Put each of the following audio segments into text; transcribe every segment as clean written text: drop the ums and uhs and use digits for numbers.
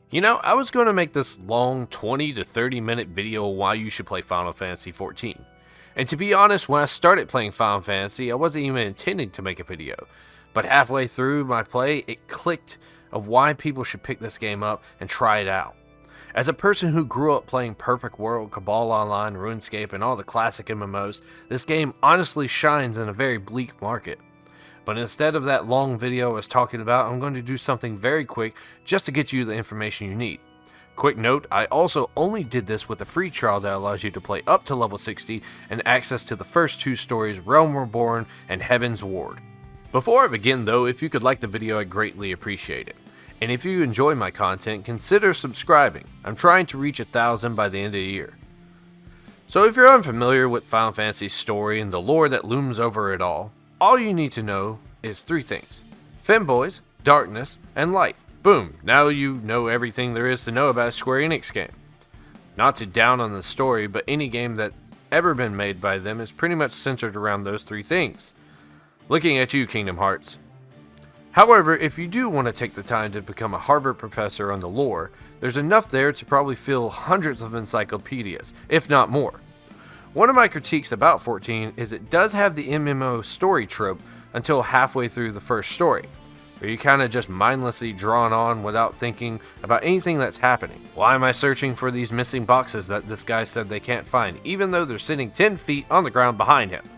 You know, I was going to make this long 20 to 30 minute video on why you should play Final Fantasy XIV. And to be honest, when I started playing Final Fantasy, I wasn't even intending to make a video. But halfway through my play, it clicked of why people should pick this game up and try it out. As a person who grew up playing Perfect World, Cabal Online, RuneScape, and all the classic MMOs, this game honestly shines in a very bleak market. But instead of that long video I was talking about, I'm going to do something very quick just to get you the information you need. Quick note, I also only did this with a free trial that allows you to play up to level 60 and access to the first two stories, Realm Reborn and Heaven's Ward. Before I begin though, if you could like the video, I'd greatly appreciate it. And if you enjoy my content, consider subscribing. I'm trying to reach 1,000 by the end of the year. So if you're unfamiliar with Final Fantasy's story and the lore that looms over it all you need to know is three things: Femboys, Darkness, and Light. Boom, now you know everything there is to know about a Square Enix game. Not to down on the story, but any game that's ever been made by them is pretty much centered around those three things. Looking at you, Kingdom Hearts. However, if you do want to take the time to become a Harvard professor on the lore, there's enough there to probably fill hundreds of encyclopedias, if not more. One of my critiques about 14 is it does have the MMO story trope until halfway through the first story, where you kind of just mindlessly drawn on without thinking about anything that's happening. Why am I searching for these missing boxes that this guy said they can't find, even though they're sitting 10 feet on the ground behind him?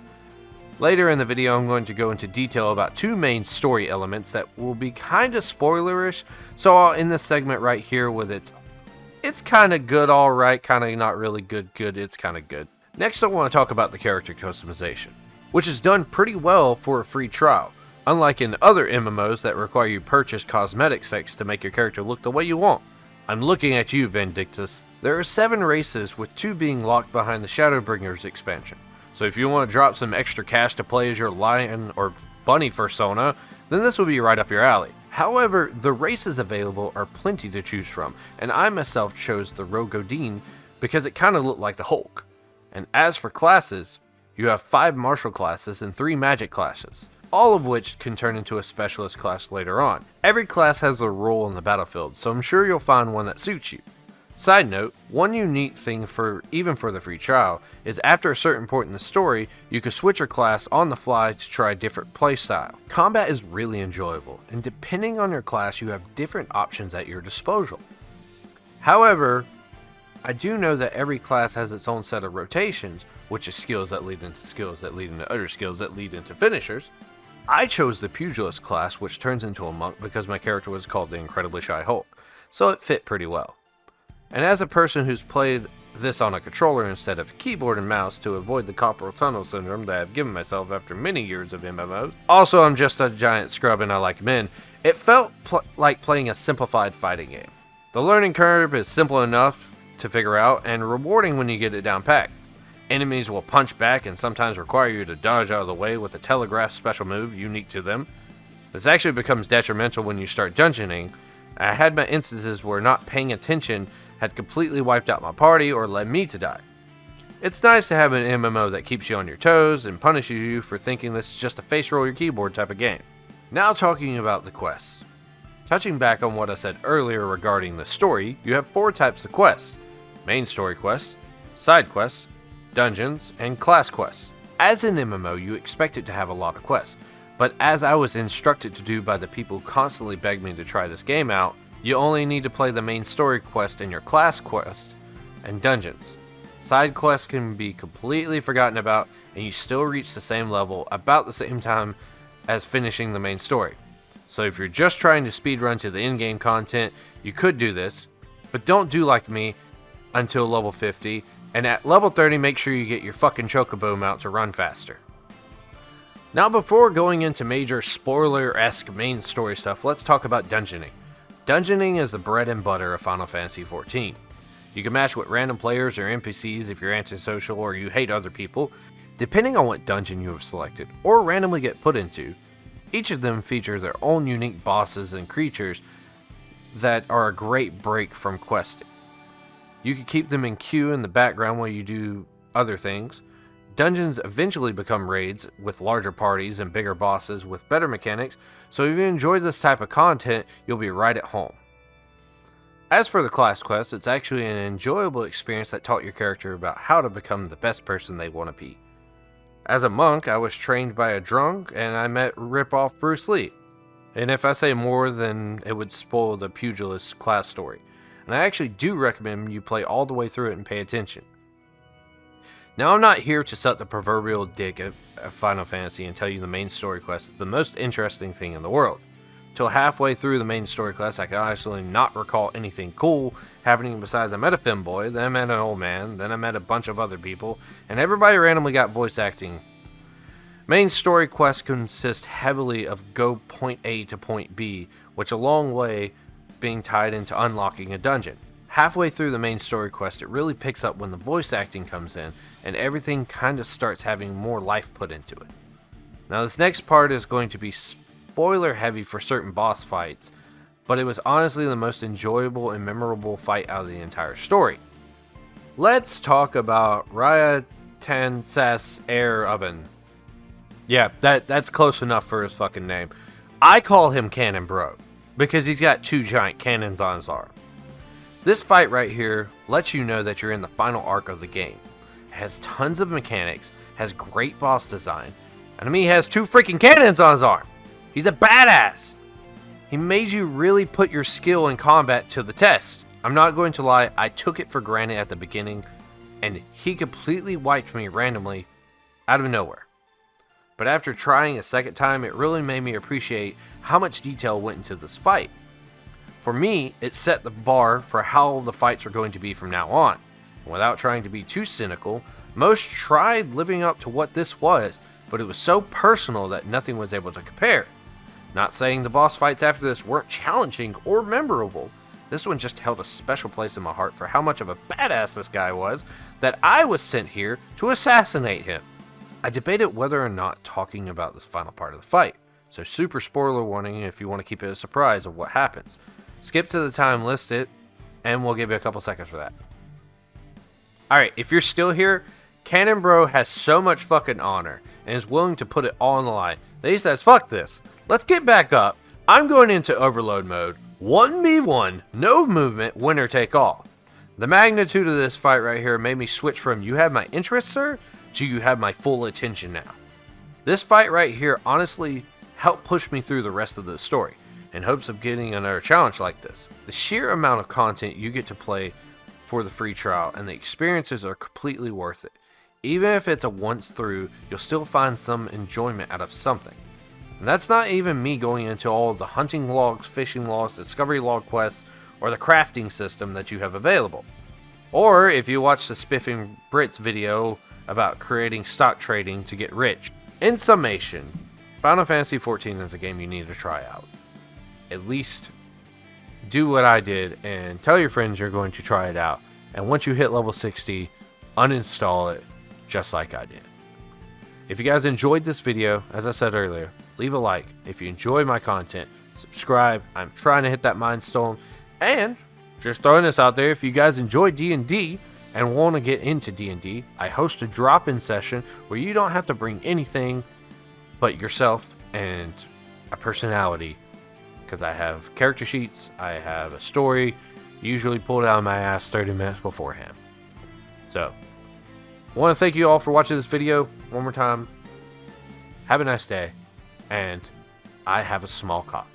Later in the video, I'm going to go into detail about two main story elements that will be kind of spoilerish, so I'll end this segment right here with it's kind of good, alright, kind of not really good, it's kind of good. Next, I want to talk about the character customization, which is done pretty well for a free trial, unlike in other MMOs that require you purchase cosmetic sets to make your character look the way you want. I'm looking at you, Vindictus. There are 7 races, with 2 being locked behind the Shadowbringers expansion. So if you want to drop some extra cash to play as your lion or bunny persona, then this will be right up your alley. However, the races available are plenty to choose from, and I myself chose the Rogue Odin because it kind of looked like the Hulk. And as for classes, you have 5 martial classes and 3 magic classes, all of which can turn into a specialist class later on. Every class has a role in the battlefield, so I'm sure you'll find one that suits you. Side note, one unique thing even for the free trial is after a certain point in the story, you can switch your class on the fly to try a different playstyle. Combat is really enjoyable, and depending on your class, you have different options at your disposal. However, I do know that every class has its own set of rotations, which is skills that lead into skills that lead into other skills that lead into finishers. I chose the Pugilist class, which turns into a monk because my character was called the Incredibly Shy Hulk, so it fit pretty well. And as a person who's played this on a controller instead of a keyboard and mouse to avoid the carpal tunnel syndrome that I've given myself after many years of MMOs, also I'm just a giant scrub and I like men, it felt like playing a simplified fighting game. The learning curve is simple enough to figure out and rewarding when you get it down pat. Enemies will punch back and sometimes require you to dodge out of the way with a telegraph special move unique to them. This actually becomes detrimental when you start dungeoning. I had my instances where not paying attention had completely wiped out my party or led me to die. It's nice to have an MMO that keeps you on your toes and punishes you for thinking this is just a face roll your keyboard type of game. Now talking about the quests. Touching back on what I said earlier regarding the story, you have 4 types of quests: main story quests, side quests, dungeons, and class quests. As an MMO, you expect it to have a lot of quests, but as I was instructed to do by the people who constantly begged me to try this game out, you only need to play the main story quest in your class quest and dungeons. Side quests can be completely forgotten about and you still reach the same level about the same time as finishing the main story. So if you're just trying to speedrun to the in-game content, you could do this, but don't do like me until level 50, and at level 30 make sure you get your fucking chocobo mount to run faster. Now before going into major spoiler-esque main story stuff, let's talk about dungeoning. Dungeoning is the bread and butter of Final Fantasy XIV. You can match with random players or NPCs if you're antisocial or you hate other people, depending on what dungeon you have selected, or randomly get put into. Each of them feature their own unique bosses and creatures that are a great break from questing. You can keep them in queue in the background while you do other things. Dungeons eventually become raids with larger parties and bigger bosses with better mechanics, so if you enjoy this type of content, you'll be right at home. As for the class quest, it's actually an enjoyable experience that taught your character about how to become the best person they want to be. As a monk, I was trained by a drunk and I met rip-off Bruce Lee. And if I say more, then it would spoil the pugilist class story. And I actually do recommend you play all the way through it and pay attention. Now, I'm not here to suck the proverbial dick at Final Fantasy and tell you the main story quest is the most interesting thing in the world. Till halfway through the main story quest, I could honestly not recall anything cool happening besides I met a femboy, then I met an old man, then I met a bunch of other people, and everybody randomly got voice acting. Main story quests consist heavily of go point A to point B, which a long way being tied into unlocking a dungeon. Halfway through the main story quest, it really picks up when the voice acting comes in, and everything kind of starts having more life put into it. Now, this next part is going to be spoiler heavy for certain boss fights, but it was honestly the most enjoyable and memorable fight out of the entire story. Let's talk about Raya Tansas Air Oven. Yeah, that's close enough for his fucking name. I call him Cannon Bro, because he's got 2 giant cannons on his arm. This fight right here lets you know that you're in the final arc of the game. It has tons of mechanics, has great boss design, and I mean he has 2 freaking cannons on his arm. He's a badass. He made you really put your skill in combat to the test. I'm not going to lie, I took it for granted at the beginning, and he completely wiped me randomly out of nowhere. But after trying a second time, it really made me appreciate how much detail went into this fight. For me, it set the bar for how the fights are going to be from now on. And without trying to be too cynical, most tried living up to what this was, but it was so personal that nothing was able to compare. Not saying the boss fights after this weren't challenging or memorable. This one just held a special place in my heart for how much of a badass this guy was, that I was sent here to assassinate him. I debated whether or not talking about this final part of the fight, so super spoiler warning if you want to keep it a surprise of what happens. Skip to the time listed, and we'll give you a couple seconds for that. Alright, if you're still here, Cannon Bro has so much fucking honor, and is willing to put it all on the line, that he says, fuck this, let's get back up, I'm going into overload mode, 1v1, no movement, winner take all. The magnitude of this fight right here made me switch from you have my interest, sir, to you have my full attention now. This fight right here honestly helped push me through the rest of the story, in hopes of getting another challenge like this. The sheer amount of content you get to play for the free trial and the experiences are completely worth it. Even if it's a once through, you'll still find some enjoyment out of something. And that's not even me going into all of the hunting logs, fishing logs, discovery log quests, or the crafting system that you have available. Or if you watch the Spiffing Brits video about creating stock trading to get rich. In summation, Final Fantasy XIV is a game you need to try out. At least do what I did and tell your friends you're going to try it out. And once you hit level 60, uninstall it just like I did. If you guys enjoyed this video, as I said earlier, leave a like. If you enjoy my content, subscribe. I'm trying to hit that milestone. And just throwing this out there, if you guys enjoy D&D and want to get into D&D, I host a drop-in session where you don't have to bring anything but yourself and a personality, because I have character sheets, I have a story, usually pulled out of my ass 30 minutes beforehand. So, I want to thank you all for watching this video one more time. Have a nice day, and I have a small cock.